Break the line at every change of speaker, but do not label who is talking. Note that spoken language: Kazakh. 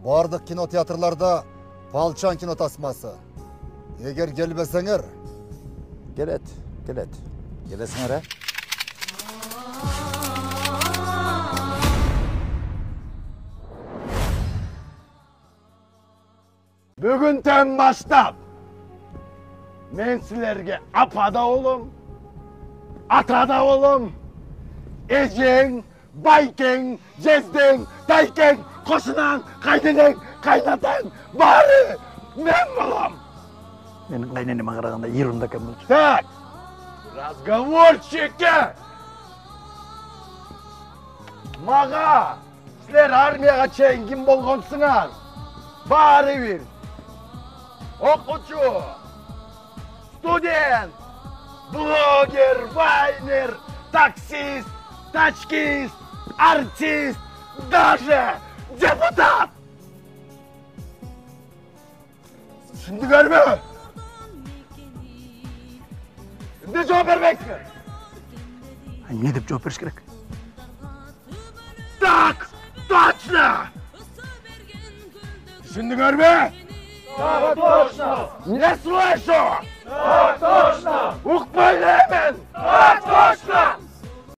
Бардық кинотеатрларда Палчан кино тасмасы. Егер келбесеңер,
Келесіңер, ә?
Бүгінтен баштап, мен сілерге апа да олым, ата да олым, ежең, байкең, жездең, тайкең, қошынан, қайненең, қайнатаң, бары мен болам.
Менің қайненеме қарағанда ерунда кәм болчу.
Так, разговорчики! Маға, сілер армияға чейін кім болғансыңар? Бары бір. Оқучу, студент, блогер, вайнер, таксист, тачкист, артист, даже депутат. Түсіндіңер ме? Şimdi cevap vermeksiniz.
Не деп жооп бериш керек?
Так, точно! Түсіндіңер ме?
Так точно!
Не слышу!
Так точно!
Ух, блин!